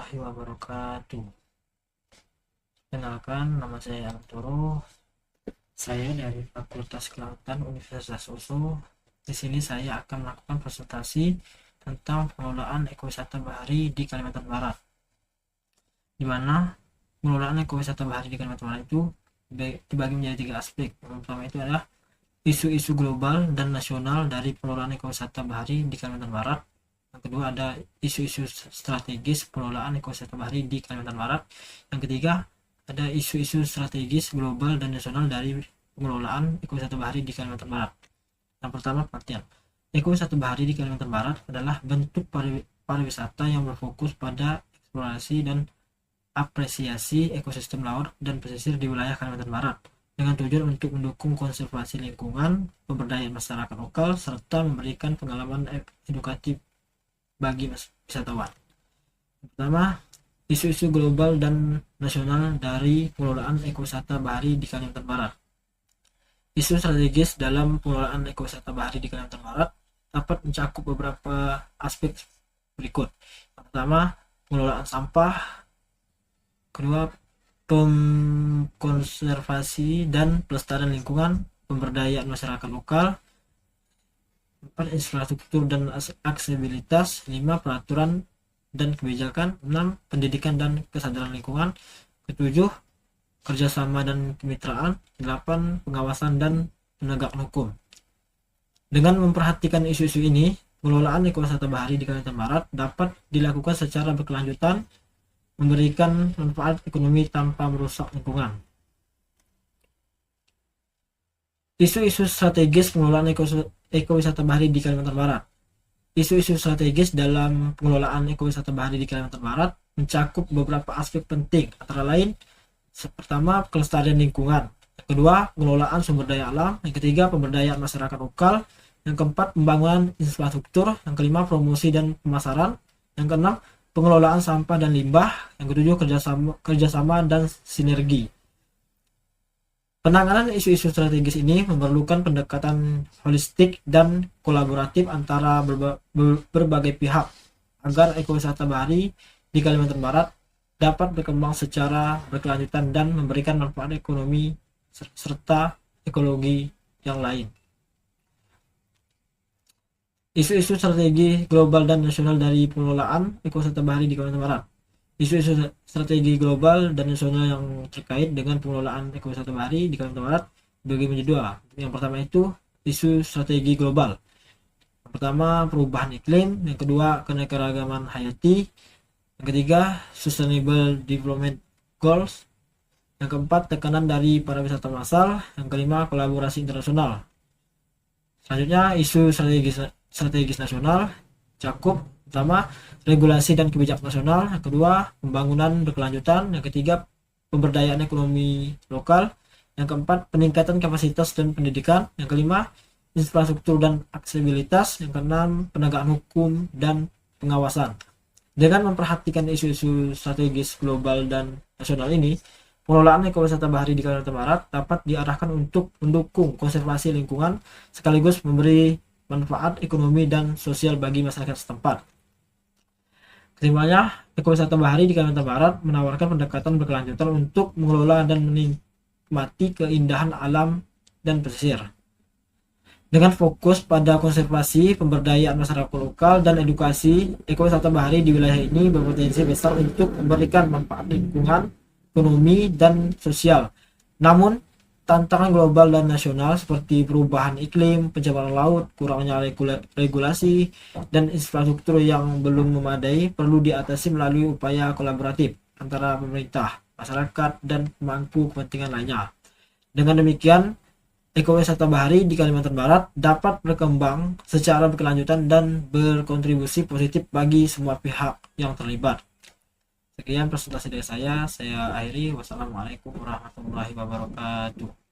warahmatullahi wabarakatuh. Kenalkan, nama saya Arturo. Saya dari Fakultas Kelautan Universitas USU. Di sini saya akan melakukan presentasi tentang pengelolaan ekowisata bahari di Kalimantan Barat. Di mana pengelolaan ekowisata bahari di Kalimantan Barat itu dibagi menjadi 3 aspek. Yang pertama itu adalah isu-isu global dan nasional dari pengelolaan ekowisata bahari di Kalimantan Barat. Yang kedua ada isu-isu strategis pengelolaan ekowisata bahari di Kalimantan Barat. Yang ketiga ada isu-isu strategis global dan nasional dari pengelolaan ekowisata bahari di Kalimantan Barat. Yang pertama, pengertian. Ekowisata bahari di Kalimantan Barat adalah bentuk pariwisata yang berfokus pada eksplorasi dan apresiasi ekosistem laut dan pesisir di wilayah Kalimantan Barat dengan tujuan untuk mendukung konservasi lingkungan, pemberdayaan masyarakat lokal, serta memberikan pengalaman edukatif bagi wisatawan. Pertama, isu-isu global dan nasional dari pengelolaan ekowisata bahari di Kalimantan Barat. Isu strategis dalam pengelolaan ekowisata bahari di Kalimantan Barat dapat mencakup beberapa aspek berikut. Yang pertama, pengelolaan sampah. Kedua, konservasi dan pelestarian lingkungan, pemberdayaan masyarakat lokal. 4. Infrastruktur dan aksesibilitas. 5. Peraturan dan kebijakan. 6. Pendidikan dan kesadaran lingkungan. 7. Kerjasama dan kemitraan. 8. Pengawasan dan penegakan hukum. Dengan memperhatikan isu-isu ini, pengelolaan ekowisata bahari di Kalimantan Barat dapat dilakukan secara berkelanjutan, memberikan manfaat ekonomi tanpa merusak lingkungan. Isu-isu strategis pengelolaan ekowisata bahari di Kalimantan Barat. Isu-isu strategis dalam pengelolaan ekowisata bahari di Kalimantan Barat mencakup beberapa aspek penting, antara lain pertama, kelestarian lingkungan. Yang kedua, pengelolaan sumber daya alam. Yang ketiga, pemberdayaan masyarakat lokal. Yang keempat, pembangunan infrastruktur. Yang kelima, promosi dan pemasaran. Yang keenam, pengelolaan sampah dan limbah. Yang ketujuh, kerjasama dan sinergi. Penanganan isu-isu strategis ini memerlukan pendekatan holistik dan kolaboratif antara berbagai pihak agar ekowisata bahari di Kalimantan Barat dapat berkembang secara berkelanjutan dan memberikan manfaat ekonomi serta ekologi yang lain. Isu-isu strategi global dan nasional dari pengelolaan ekowisata bahari di Kalimantan Barat. Isu-isu strategi global dan nasional yang terkait dengan pengelolaan ekowisata bahari di Kalimantan Barat dibagi menjadi dua. Yang pertama itu isu strategi global. Yang pertama, perubahan iklim. Yang kedua, keanekaragaman hayati. Yang ketiga, Sustainable Development Goals. Yang keempat, tekanan dari para wisata massal. Yang kelima, kolaborasi internasional. Selanjutnya, isu strategis nasional cakup pertama, regulasi dan kebijakan nasional. Yang kedua, pembangunan berkelanjutan. Yang ketiga, pemberdayaan ekonomi lokal. Yang keempat, peningkatan kapasitas dan pendidikan. Yang kelima, infrastruktur dan aksesibilitas. Yang keenam, penegakan hukum dan pengawasan. Dengan memperhatikan isu-isu strategis global dan nasional ini, pengelolaan ekowisata bahari di Kalimantan Barat dapat diarahkan untuk mendukung konservasi lingkungan sekaligus memberi manfaat ekonomi dan sosial bagi masyarakat setempat. Kesimpulannya, ekowisata bahari di Kalimantan Barat menawarkan pendekatan berkelanjutan untuk mengelola dan menikmati keindahan alam dan pesisir. Dengan fokus pada konservasi, pemberdayaan masyarakat lokal, dan edukasi, ekowisata bahari di wilayah ini berpotensi besar untuk memberikan manfaat lingkungan, ekonomi, dan sosial. Namun, tantangan global dan nasional seperti perubahan iklim, pencemaran laut, kurangnya regulasi, dan infrastruktur yang belum memadai perlu diatasi melalui upaya kolaboratif antara pemerintah, masyarakat, dan pemangku kepentingan lainnya. Dengan demikian, ekowisata bahari di Kalimantan Barat dapat berkembang secara berkelanjutan dan berkontribusi positif bagi semua pihak yang terlibat. Sekian presentasi dari saya akhiri. Wassalamualaikum warahmatullahi wabarakatuh.